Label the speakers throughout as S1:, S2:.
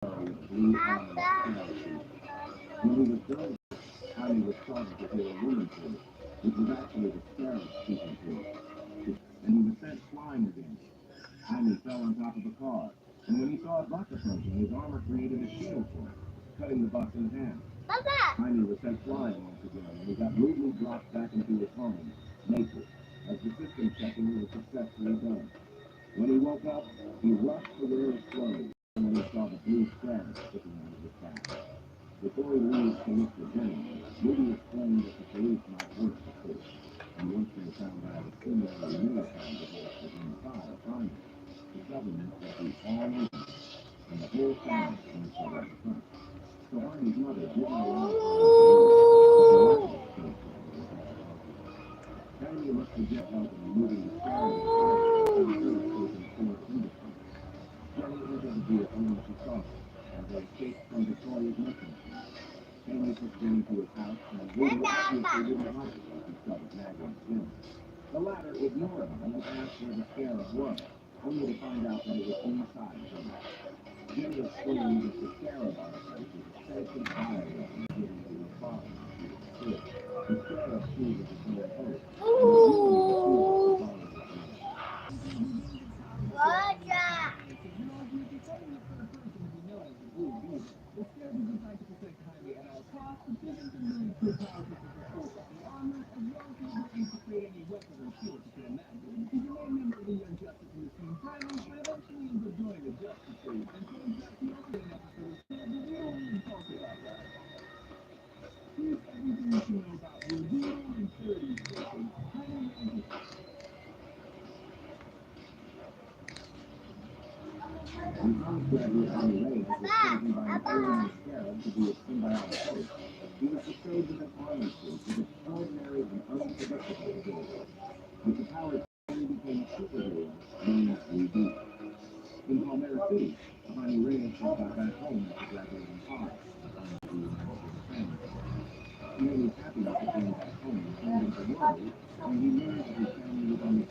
S1: Blue eyes galaxy. When he was done, Tiny was starting to hear a woman's voice, which was actually the scarab speaking to him. And he was sent flying again. Tiny fell on top of a car, and when he saw a bus approaching, his armor created a shield for him, cutting the bus in half. Tiny was sent flying once again, and he got rudely dropped back into his home, naked, as the system checking was successfully done. When he woke up, he rushed to where his clothes, and when he saw the blue scarab sticking out of his back. Before he leaves to look for Jenny, Moody explained that the police might work the case, and once they found out a seemingly unified divorce was inside, finally, the government would be all over it, and the whole family would show up front. So Arnie's mother didn't allow Arnie to leave, but the latter stayed put to look after Archie. Tiny looked for Jet help in removing the scarab inside and found her escaping Fort Industries. Jenny entered the vehicle when she saw her, as they escaped from Victoria's nursing home. Henry took Jenny to his house, and Rudy obviously didn't like it when she started nagging Jenny. The latter ignored him and asked where the scarab was, only to find out that it was inside Jenny. Jenny explained that the scarab artifact was a sacred bioweapon given to her father when she was a kid. The scarab chooses its own host, and it usually refuses to follow the command.
S2: Roger.
S1: And college graduate Arnie Reyes was chosen by an alien scarab to be its symbiotic host. He was betrayed with an armor suit with extraordinary and unpredictable abilities. With the power, he became a superhero known as 3D. In Palmera City, Arnie Reyes just got back home after graduating college and finally reunited with his family. Clearly happiness at being back home turned into worry when he learned that his family was on the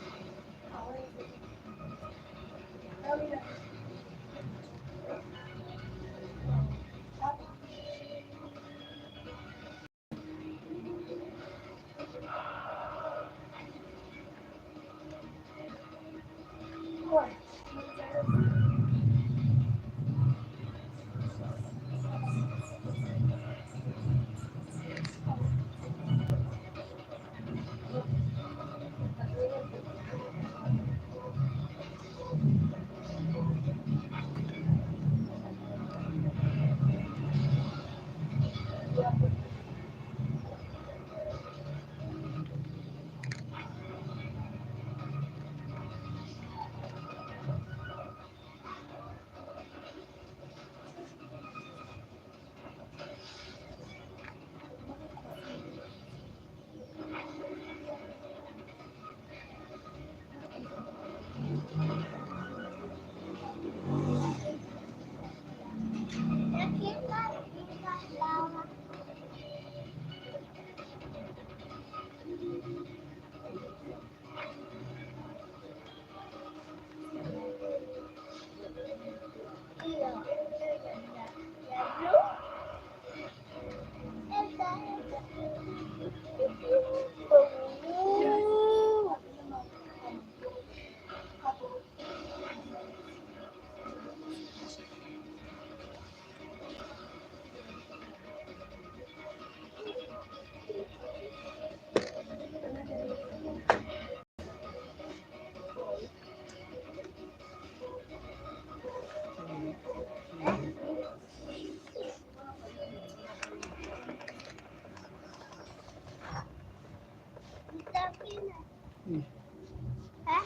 S2: Huh?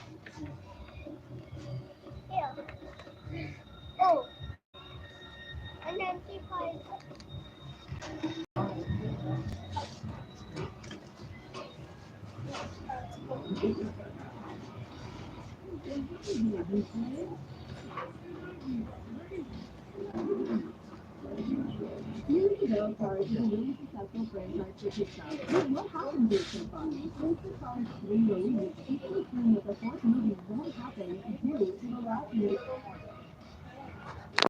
S2: Oh, and then she finds
S3: Years ago, Forrest was a really successful franchise for TikTok. What happened to it so far? Since the song's 3 release, people assume that the fourth movie won't happen due to the last movie.